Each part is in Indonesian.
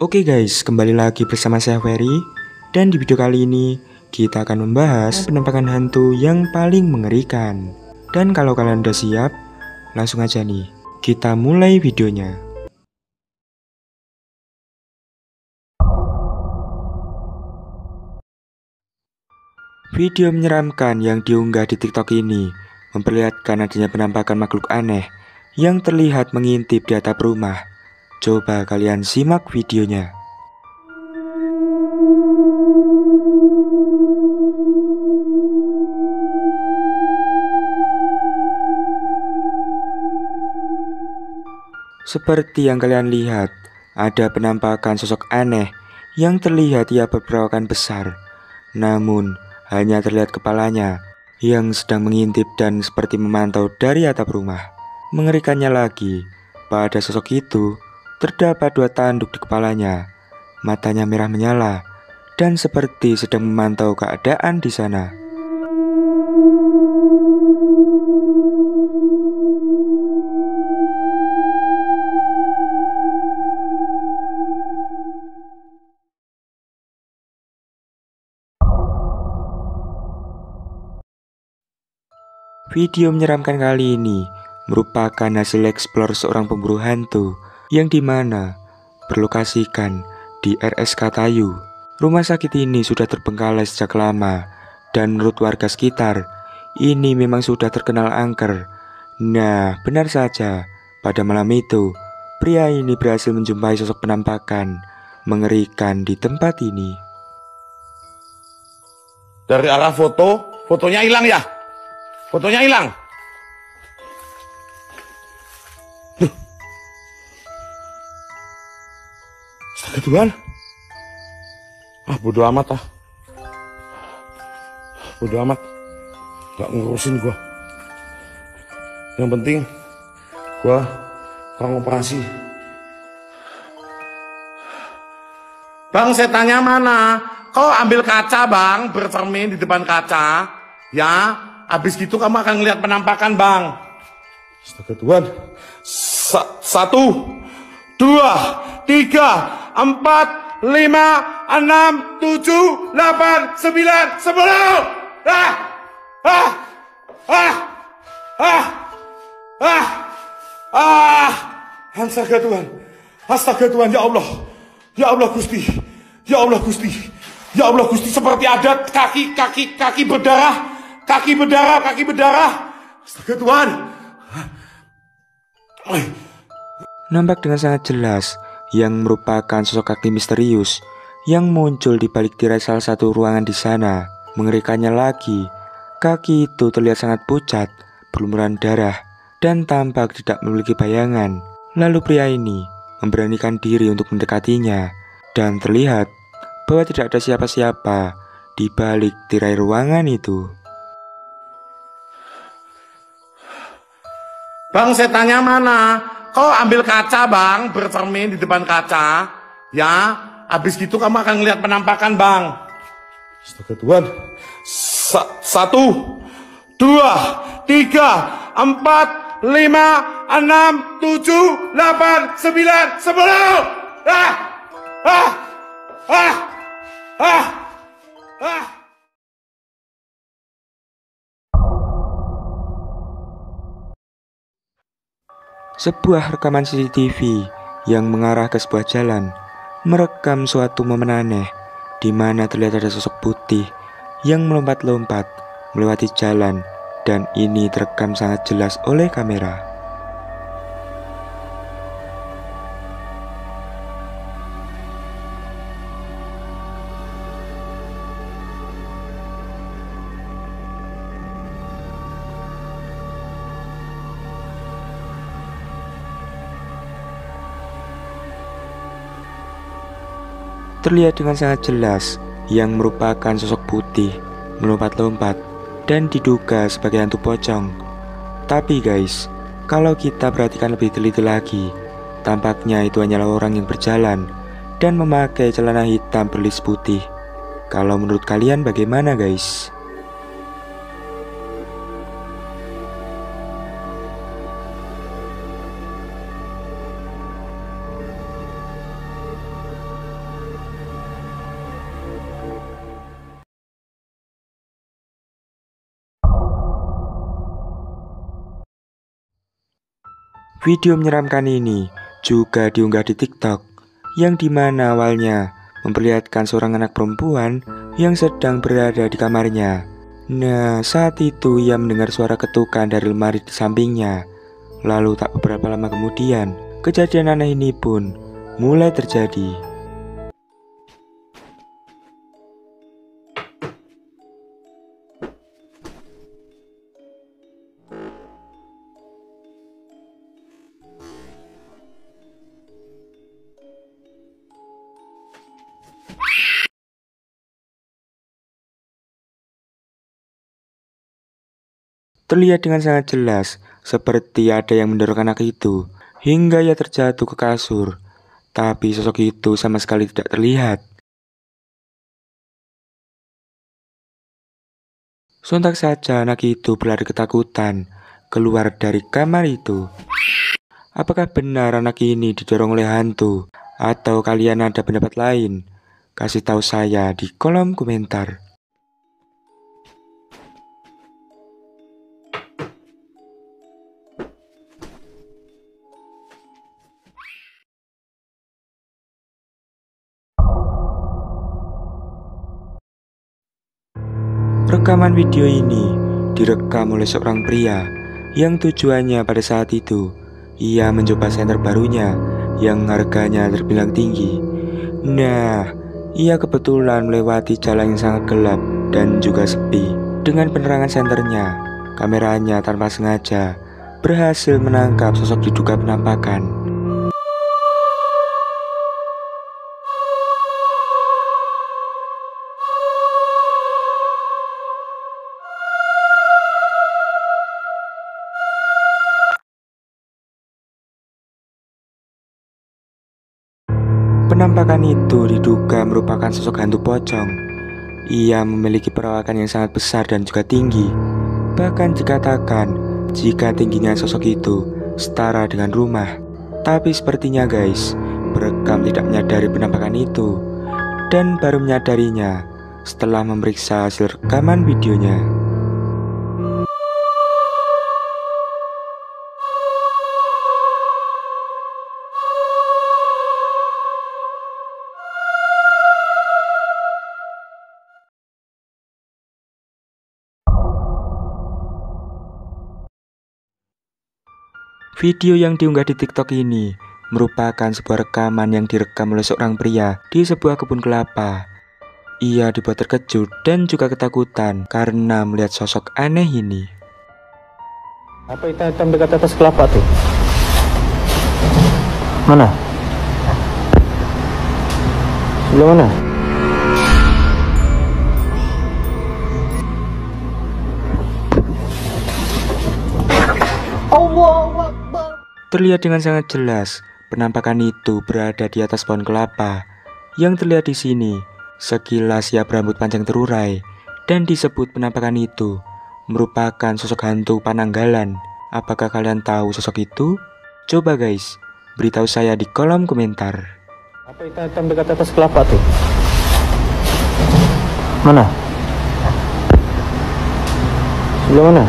Oke guys, kembali lagi bersama saya Ferry. Dan di video kali ini kita akan membahas penampakan hantu yang paling mengerikan. Dan kalau kalian udah siap, langsung aja nih, kita mulai videonya. Video menyeramkan yang diunggah di TikTok ini memperlihatkan adanya penampakan makhluk aneh yang terlihat mengintip di atap rumah. Coba kalian simak videonya. Seperti yang kalian lihat, ada penampakan sosok aneh yang terlihat ia berperawakan besar. Namun, hanya terlihat kepalanya yang sedang mengintip dan seperti memantau dari atap rumah. Mengerikannya lagi, pada sosok itu terdapat 2 tanduk di kepalanya. Matanya merah menyala dan seperti sedang memantau keadaan di sana. Video menyeramkan kali ini merupakan hasil eksplor seorang pemburu hantu yang dimana berlokasikan di RSK Tayu. Rumah sakit ini sudah terbengkalai sejak lama dan menurut warga sekitar ini memang sudah terkenal angker. Nah, benar saja, pada malam itu pria ini berhasil menjumpai sosok penampakan mengerikan di tempat ini. Dari arah fotonya hilang ya? Fotonya hilang. Duh. Astaga Tuhan. Bodo amat ah. Bodo amat. Gak ngurusin gua. Yang penting gua orang operasi. Bang, setannya mana? Kau ambil kaca bang, bercermin di depan kaca. Ya. Habis gitu kamu akan ngelihat penampakan bang. Astaga Tuhan. 1, 2, 3, 4, 5, 6, 7, 8, 9, 10. Astaga Tuhan. Astaga Tuhan, ya Allah. Ya Allah Gusti. Ya Allah Gusti. Ya Allah Gusti, seperti ada kaki berdarah. Kaki berdarah. Astaga Tuhan. Nampak dengan sangat jelas yang merupakan sosok kaki misterius yang muncul di balik tirai salah satu ruangan di sana. Mengerikannya lagi, kaki itu terlihat sangat pucat, berlumuran darah, dan tampak tidak memiliki bayangan. Lalu pria ini memberanikan diri untuk mendekatinya, dan terlihat bahwa tidak ada siapa-siapa di balik tirai ruangan itu. Bang, setannya mana? Kau ambil kaca bang, bercermin di depan kaca. Ya, habis gitu kamu akan ngelihat penampakan bang. Astaga Tuhan. 1, 2, 3, 4, 5, 6, 7, 8, 9, 10. Sebuah rekaman CCTV yang mengarah ke sebuah jalan merekam suatu momen aneh di mana terlihat ada sosok putih yang melompat-lompat melewati jalan, dan ini terekam sangat jelas oleh kamera. Terlihat dengan sangat jelas yang merupakan sosok putih melompat-lompat dan diduga sebagai hantu pocong. Tapi guys, kalau kita perhatikan lebih teliti lagi, tampaknya itu hanyalah orang yang berjalan dan memakai celana hitam berlis putih. Kalau menurut kalian bagaimana guys? Video menyeramkan ini juga diunggah di TikTok, yang dimana awalnya memperlihatkan seorang anak perempuan yang sedang berada di kamarnya. Nah, saat itu ia mendengar suara ketukan dari lemari di sampingnya. Lalu tak beberapa lama kemudian, kejadian aneh ini pun mulai terjadi. Terlihat dengan sangat jelas, seperti ada yang mendorong anak itu, hingga ia terjatuh ke kasur. Tapi sosok itu sama sekali tidak terlihat. Sontak saja anak itu berlari ketakutan, keluar dari kamar itu. Apakah benar anak ini didorong oleh hantu? Atau kalian ada pendapat lain? Kasih tahu saya di kolom komentar. Rekaman video ini direkam oleh seorang pria yang tujuannya pada saat itu ia mencoba senter barunya yang harganya terbilang tinggi. Nah, ia kebetulan melewati jalan yang sangat gelap dan juga sepi. Dengan penerangan senternya, kameranya tanpa sengaja berhasil menangkap sosok diduga penampakan. Penampakan itu diduga merupakan sosok hantu pocong. Ia memiliki perawakan yang sangat besar dan juga tinggi. Bahkan dikatakan jika tingginya sosok itu setara dengan rumah. Tapi sepertinya guys, perekam tidak menyadari penampakan itu, dan baru menyadarinya setelah memeriksa hasil rekaman videonya. Video yang diunggah di TikTok ini merupakan sebuah rekaman yang direkam oleh seorang pria di sebuah kebun kelapa. Ia dibuat terkejut dan juga ketakutan karena melihat sosok aneh ini. Apa hitam-hitam dekat atas kelapa tuh? Mana? Sebelah mana? Terlihat dengan sangat jelas, penampakan itu berada di atas pohon kelapa. Yang terlihat di sini, sekilas ia berambut panjang terurai, dan disebut penampakan itu merupakan sosok hantu Pananggalan. Apakah kalian tahu sosok itu? Coba guys, beritahu saya di kolom komentar. Apa hitam-hitam dekat atas kelapa tuh? Mana? Sebelah mana?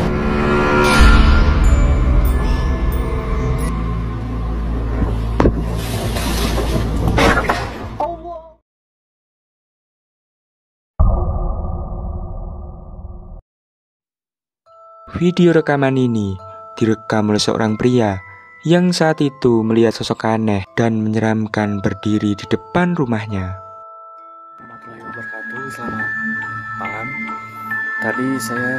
Video rekaman ini direkam oleh seorang pria yang saat itu melihat sosok aneh dan menyeramkan berdiri di depan rumahnya. Warahmatullahi wabarakatuh, selamat malam. Tadi saya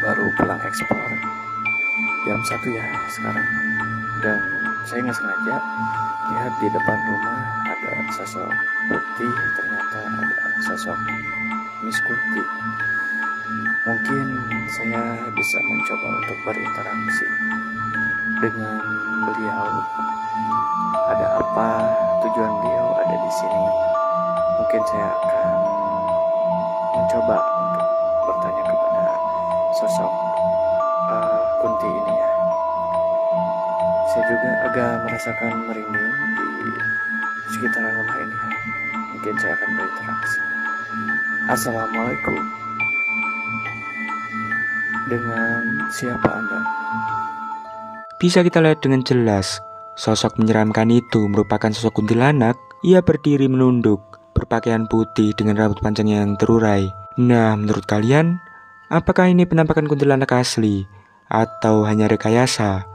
baru pulang ekspor jam 1 ya sekarang. Dan saya nggak sengaja lihat di depan rumah ada sosok putih, ternyata ada sosok Miss Kunti. Mungkin saya bisa mencoba untuk berinteraksi dengan beliau. Ada apa tujuan beliau ada di sini? Mungkin saya akan mencoba untuk bertanya kepada sosok Kunti ini ya. Saya juga agak merasakan merinding di sekitaran rumah ini ya. Mungkin saya akan berinteraksi. Assalamualaikum. Dengan siapa Anda? Bisa kita lihat dengan jelas, sosok menyeramkan itu merupakan sosok kuntilanak. Ia berdiri menunduk, berpakaian putih dengan rambut panjang yang terurai. Nah, menurut kalian, apakah ini penampakan kuntilanak asli atau hanya rekayasa?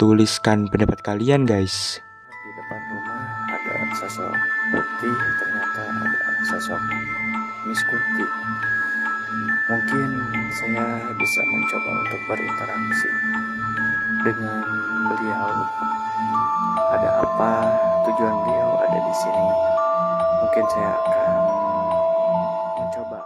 Tuliskan pendapat kalian guys. Di depan rumah ada sosok putih, ternyata ada sosok Miss Kunti. Mungkin saya bisa mencoba untuk berinteraksi dengan beliau. Ada apa tujuan beliau ada di sini? Mungkin saya akan mencoba.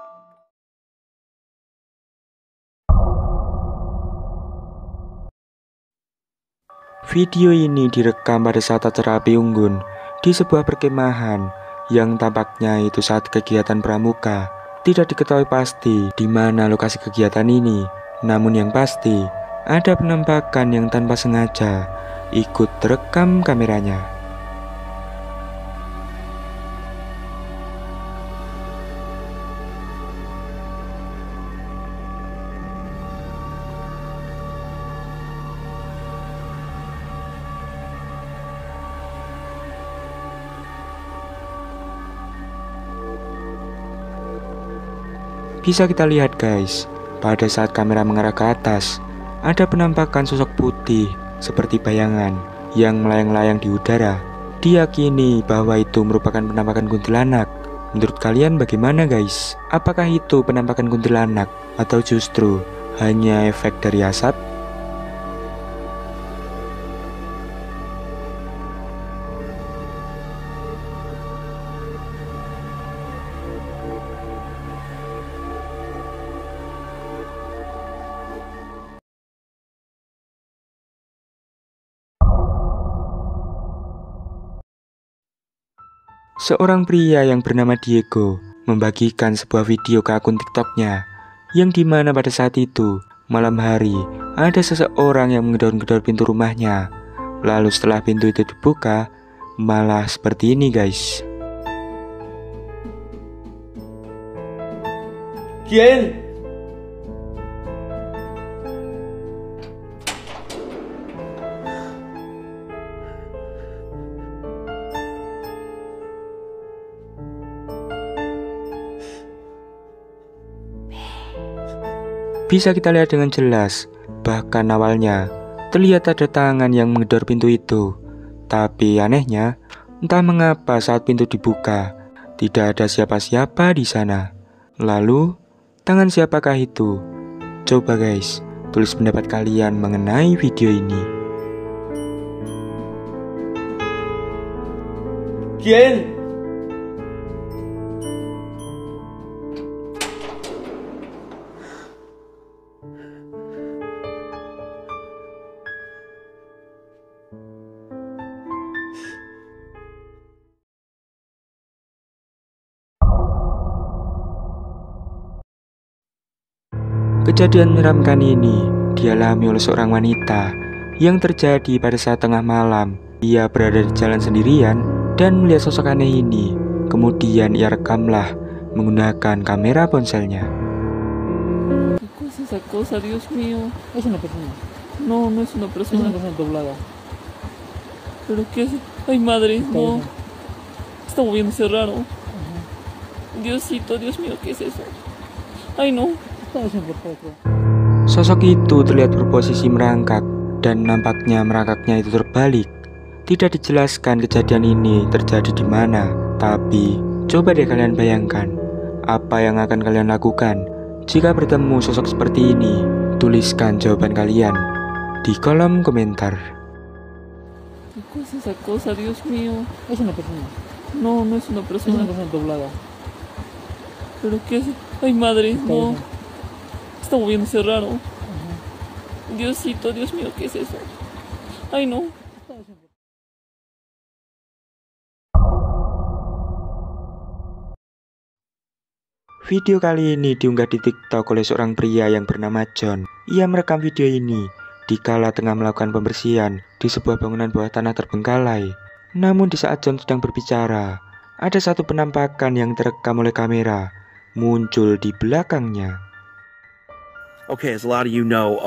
Video ini direkam pada saat acara api unggun di sebuah perkemahan yang tampaknya itu saat kegiatan pramuka. Tidak diketahui pasti di mana lokasi kegiatan ini, namun yang pasti ada penampakan yang tanpa sengaja ikut terekam kameranya. Bisa kita lihat guys, pada saat kamera mengarah ke atas, ada penampakan sosok putih seperti bayangan yang melayang-layang di udara. Diyakini bahwa itu merupakan penampakan kuntilanak. Menurut kalian bagaimana guys? Apakah itu penampakan kuntilanak atau justru hanya efek dari asap? Seorang pria yang bernama Diego membagikan sebuah video ke akun TikToknya, yang dimana pada saat itu, malam hari, ada seseorang yang menggedor-gedor pintu rumahnya. Lalu setelah pintu itu dibuka, malah seperti ini guys. ¿Quién? Bisa kita lihat dengan jelas, bahkan awalnya terlihat ada tangan yang menggedor pintu itu. Tapi anehnya, entah mengapa saat pintu dibuka, tidak ada siapa-siapa di sana. Lalu, tangan siapakah itu? Coba guys, tulis pendapat kalian mengenai video ini. ¿Quién? Kejadian menyeramkan ini dialami oleh seorang wanita yang terjadi pada saat tengah malam. Ia berada di jalan sendirian dan melihat sosok aneh ini. Kemudian ia rekamlah menggunakan kamera ponselnya. ¿Qué es esa cosa, Dios mío? Es una persona. No, no es una Es persona. una persona doblada. ¿Pero qué es? Ay, madre, no. Está moviéndose raro. Diosito, Dios mío, ¿qué es eso? Ay, no. Está haciendo por todo. Sosok itu terlihat berposisi merangkak dan nampaknya merangkaknya itu terbalik. Tidak dijelaskan kejadian ini terjadi di mana, tapi coba deh kalian bayangkan apa yang akan kalian lakukan jika bertemu sosok seperti ini. Tuliskan jawaban kalian di kolom komentar. ¿Qué es esa cosa, Dios mío? Es una persona. No, no es una Es una persona. persona doblada. ¿Pero qué es? Ay, madre, no. Está moviéndose raro. Diosito, Dios mío, ¿qué es eso? Ay, no. Video kali ini diunggah di TikTok oleh seorang pria yang bernama John. Ia merekam video ini dikala tengah melakukan pembersihan di sebuah bangunan bawah tanah terbengkalai. Namun di saat John sedang berbicara, ada satu penampakan yang terekam oleh kamera muncul di belakangnya. Okay, as a lot of you know,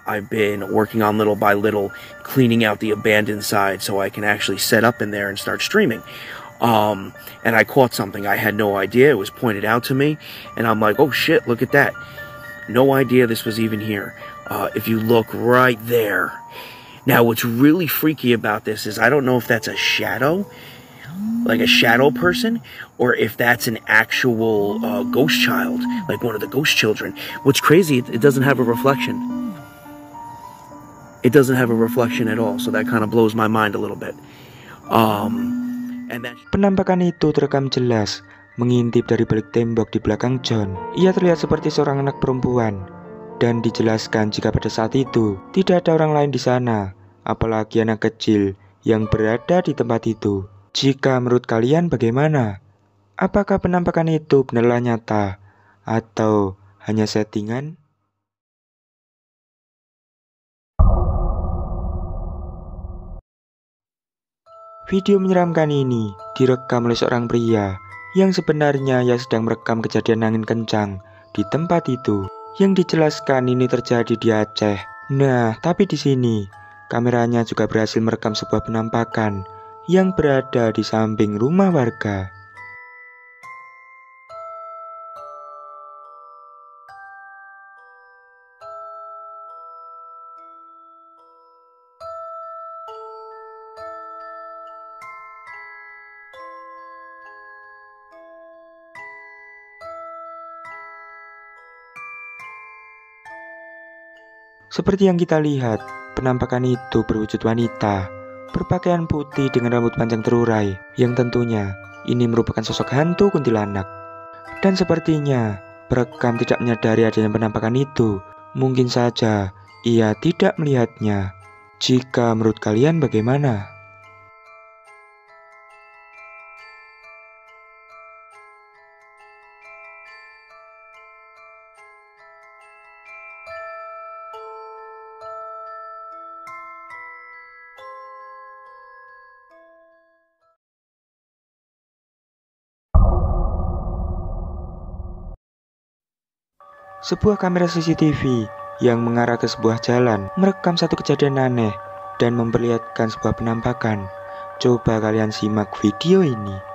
I've been working on little by little cleaning out the abandoned side so I can actually set up in there and start streaming. And I caught something I had no idea. It was pointed out to me, and I'm like, oh shit, look at that. No idea this was even here. If you look right there. Now, what's really freaky about this is I don't know if that's a shadow, like a shadow person, or if that's an actual ghost child, like one of the ghost children. What's crazy, it doesn't have a reflection. It doesn't have a reflection at all, so that kind of blows my mind a little bit. Penampakan itu terekam jelas, mengintip dari balik tembok di belakang John. Ia terlihat seperti seorang anak perempuan, dan dijelaskan jika pada saat itu tidak ada orang lain di sana, apalagi anak kecil yang berada di tempat itu. Jika menurut kalian bagaimana? Apakah penampakan itu benar-benar nyata atau hanya settingan? Video menyeramkan ini direkam oleh seorang pria yang sebenarnya ia sedang merekam kejadian angin kencang di tempat itu. Yang dijelaskan ini terjadi di Aceh. Nah, tapi di sini kameranya juga berhasil merekam sebuah penampakan yang berada di samping rumah warga. Seperti yang kita lihat, penampakan itu berwujud wanita, berpakaian putih dengan rambut panjang terurai, yang tentunya ini merupakan sosok hantu kuntilanak. Dan sepertinya perekam tidak menyadari adanya penampakan itu. Mungkin saja ia tidak melihatnya. Jika menurut kalian bagaimana? Sebuah kamera CCTV yang mengarah ke sebuah jalan merekam satu kejadian aneh dan memperlihatkan sebuah penampakan. Coba kalian simak video ini.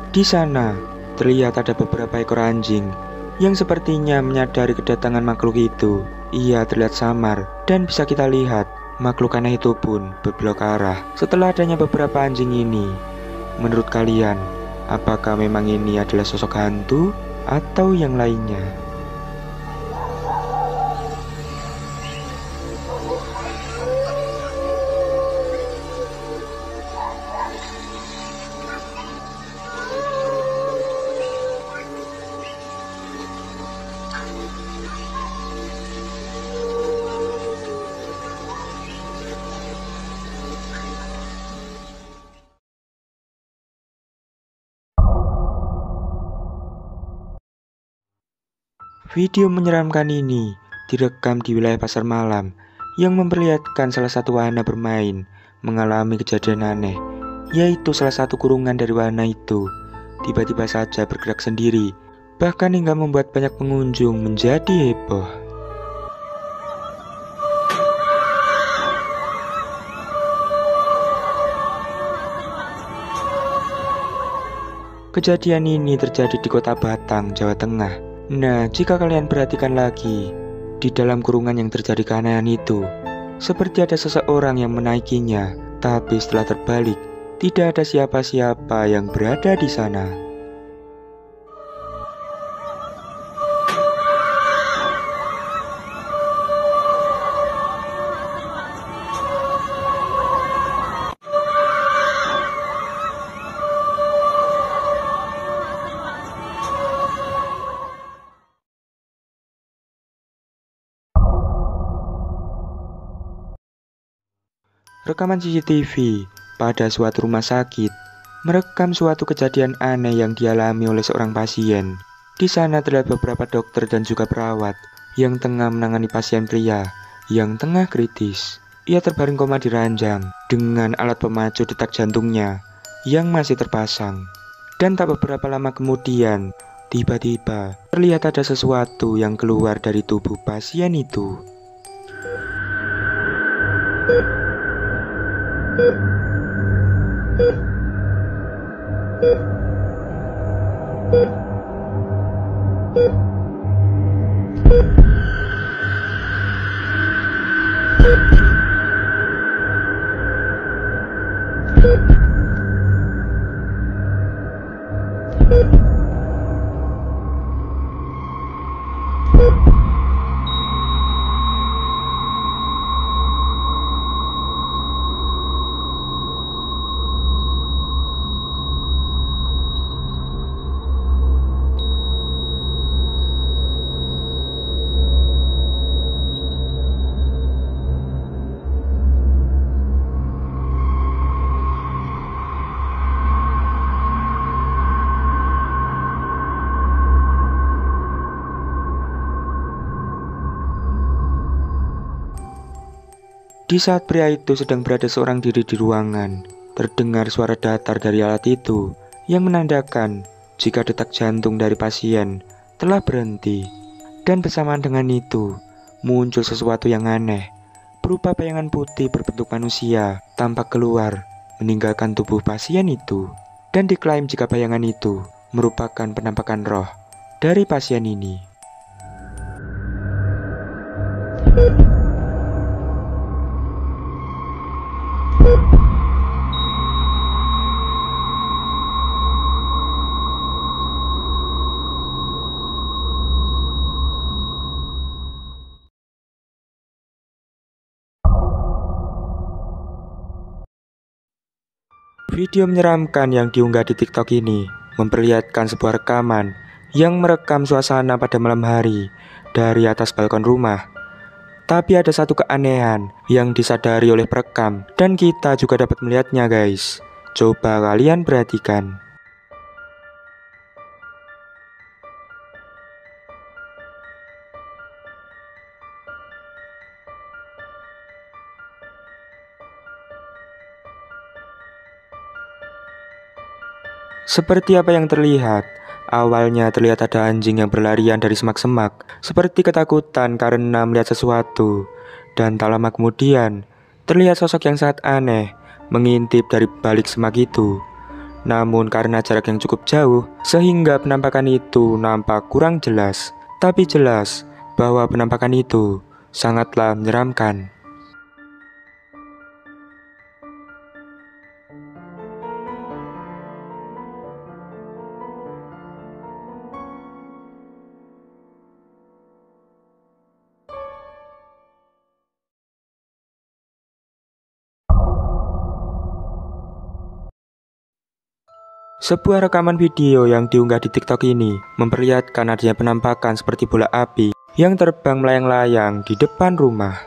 Di sana, terlihat ada beberapa ekor anjing yang sepertinya menyadari kedatangan makhluk itu. Ia terlihat samar dan bisa kita lihat makhluk aneh itu pun berbelok arah setelah adanya beberapa anjing ini. Menurut kalian, apakah memang ini adalah sosok hantu atau yang lainnya? Video menyeramkan ini direkam di wilayah pasar malam yang memperlihatkan salah satu wahana bermain mengalami kejadian aneh, yaitu salah satu kurungan dari wahana itu tiba-tiba saja bergerak sendiri, bahkan hingga membuat banyak pengunjung menjadi heboh. Kejadian ini terjadi di kota Batang, Jawa Tengah. Nah, jika kalian perhatikan lagi, di dalam kurungan yang terjadi keanehan itu, seperti ada seseorang yang menaikinya, tapi setelah terbalik, tidak ada siapa-siapa yang berada di sana. Rekaman CCTV pada suatu rumah sakit merekam suatu kejadian aneh yang dialami oleh seorang pasien. Di sana terlihat beberapa dokter dan juga perawat yang tengah menangani pasien pria yang tengah kritis. Ia terbaring koma di ranjang dengan alat pemacu detak jantungnya yang masih terpasang. Dan tak beberapa lama kemudian, tiba-tiba terlihat ada sesuatu yang keluar dari tubuh pasien itu. Di saat pria itu sedang berada seorang diri di ruangan, terdengar suara datar dari alat itu yang menandakan jika detak jantung dari pasien telah berhenti. Dan bersamaan dengan itu, muncul sesuatu yang aneh, berupa bayangan putih berbentuk manusia tampak keluar, meninggalkan tubuh pasien itu. Dan diklaim jika bayangan itu merupakan penampakan roh dari pasien ini. Video menyeramkan yang diunggah di TikTok ini memperlihatkan sebuah rekaman yang merekam suasana pada malam hari dari atas balkon rumah. Tapi ada satu keanehan yang disadari oleh perekam dan kita juga dapat melihatnya guys. Coba kalian perhatikan. Seperti apa yang terlihat, awalnya terlihat ada anjing yang berlarian dari semak-semak, seperti ketakutan karena melihat sesuatu. Dan tak lama kemudian, terlihat sosok yang sangat aneh, mengintip dari balik semak itu. Namun karena jarak yang cukup jauh, sehingga penampakan itu nampak kurang jelas. Tapi jelas bahwa penampakan itu sangatlah menyeramkan. Sebuah rekaman video yang diunggah di TikTok ini memperlihatkan adanya penampakan seperti bola api yang terbang melayang-layang di depan rumah.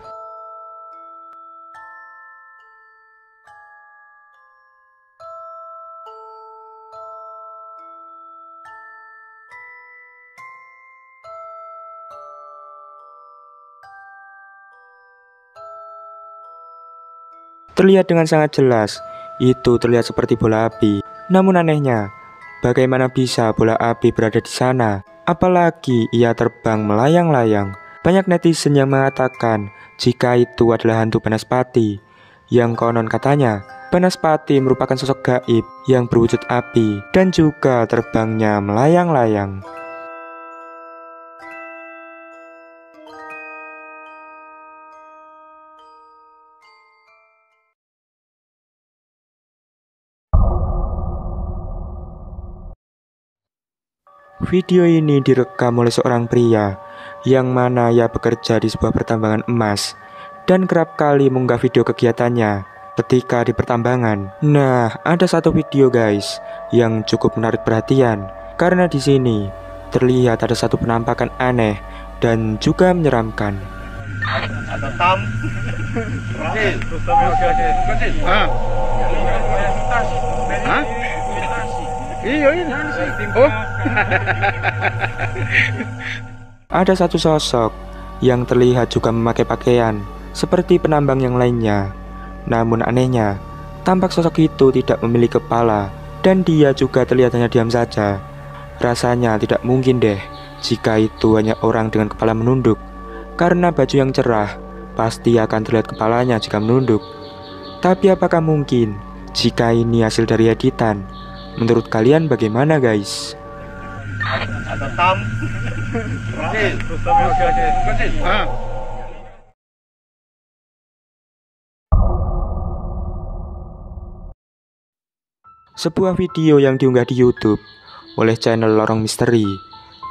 Terlihat dengan sangat jelas, itu terlihat seperti bola api. Namun anehnya, bagaimana bisa bola api berada di sana? Apalagi ia terbang melayang-layang. Banyak netizen yang mengatakan jika itu adalah hantu Banaspati, yang konon katanya Banaspati merupakan sosok gaib yang berwujud api dan juga terbangnya melayang-layang. Video ini direkam oleh seorang pria yang mana ia bekerja di sebuah pertambangan emas dan kerap kali mengunggah video kegiatannya ketika di pertambangan. Nah, ada satu video guys yang cukup menarik perhatian karena di sini terlihat ada satu penampakan aneh dan juga menyeramkan. Ada tam. Ah. Hah? Iya ini. Oh. Ada satu sosok yang terlihat juga memakai pakaian seperti penambang yang lainnya. Namun anehnya, tampak sosok itu tidak memiliki kepala dan dia juga terlihat hanya diam saja. Rasanya tidak mungkin deh jika itu hanya orang dengan kepala menunduk. Karena baju yang cerah, pasti akan terlihat kepalanya jika menunduk. Tapi apakah mungkin jika ini hasil dari editan? Menurut kalian bagaimana guys? Ada tam. Ah. Sebuah video yang diunggah di YouTube oleh channel Lorong Misteri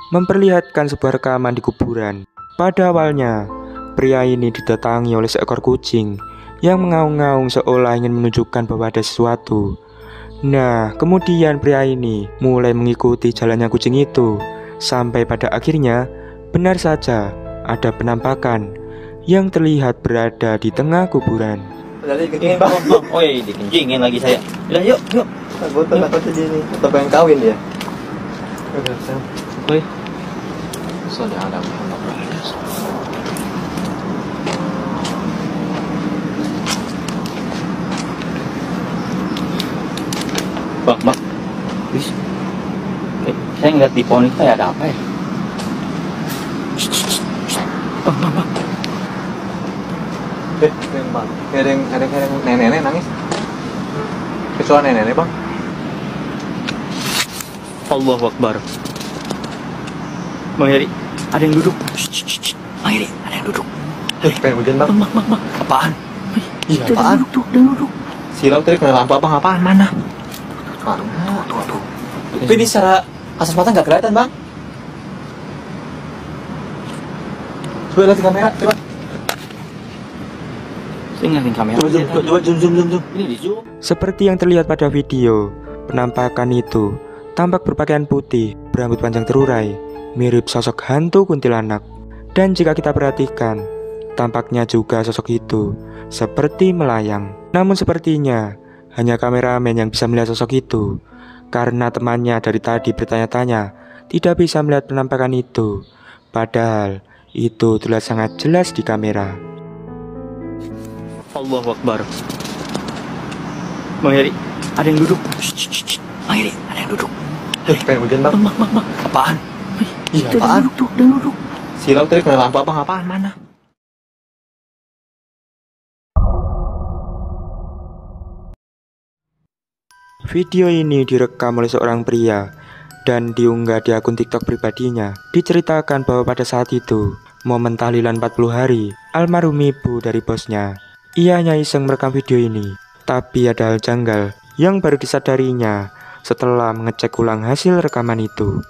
memperlihatkan sebuah rekaman di kuburan. Pada awalnya, pria ini didatangi oleh seekor kucing yang mengaung-ngaung seolah ingin menunjukkan bahwa ada sesuatu. Nah, kemudian pria ini mulai mengikuti jalannya kucing itu sampai pada akhirnya benar saja ada penampakan yang terlihat berada di tengah kuburan. Oh iya, dikencingin lagi saya. Udah yuk. Gue takut aja nih, atau pengen kawin ya. Oi. Soalnya ada Bang. Wis. Saya ngeliat di pohon itu kayak ada apa ya? Bang. Bang. Ada yang nenek nangis. Kecuali nenek bang. Allahu Akbar. Bang Heri, ada yang duduk. Bang Heri, ada yang duduk. Pengen hujan bang. Bang. Apaan? Iya apaan? Duduk. Silau tadi kena lampu abang apaan? Mana? Tuh. Tapi ini secara kasat mata nggak kelihatan bang. Coba lihat di kamera, coba. Saya ngeliatin kamera. Coba zoom. Ini di zoom. Seperti yang terlihat pada video, penampakan itu tampak berpakaian putih, berambut panjang terurai, mirip sosok hantu kuntilanak. Dan jika kita perhatikan, tampaknya juga sosok itu seperti melayang. Namun sepertinya hanya kameramen yang bisa melihat sosok itu, karena temannya dari tadi bertanya-tanya tidak bisa melihat penampakan itu. Padahal itu terlihat sangat jelas di kamera. Allahu Akbar. Bang Heri, ada yang duduk. Bang Heri, ada yang duduk. Pengen hujan bang. Bang. Apaan? Iya apaan? Duduk. Silau tadi kena lampu abang apaan? Mana? Video ini direkam oleh seorang pria dan diunggah di akun TikTok pribadinya. Diceritakan bahwa pada saat itu, momen tahlilan 40 hari, almarhum ibu dari bosnya. Ia hanya iseng merekam video ini, tapi ada hal janggal yang baru disadarinya setelah mengecek ulang hasil rekaman itu.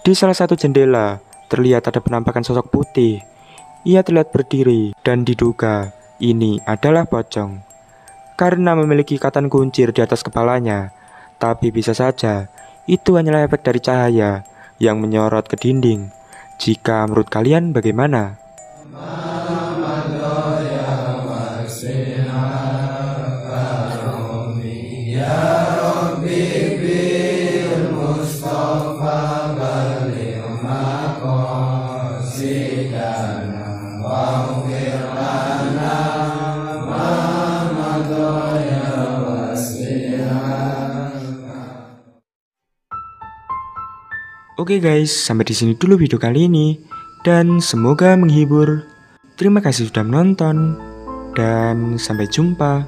Di salah satu jendela, terlihat ada penampakan sosok putih. Ia terlihat berdiri dan diduga ini adalah pocong. Karena memiliki ikatan kuncir di atas kepalanya, tapi bisa saja itu hanyalah efek dari cahaya yang menyorot ke dinding. Jika menurut kalian bagaimana? Oke guys, sampai di sini dulu video kali ini dan semoga menghibur. Terima kasih sudah menonton dan sampai jumpa.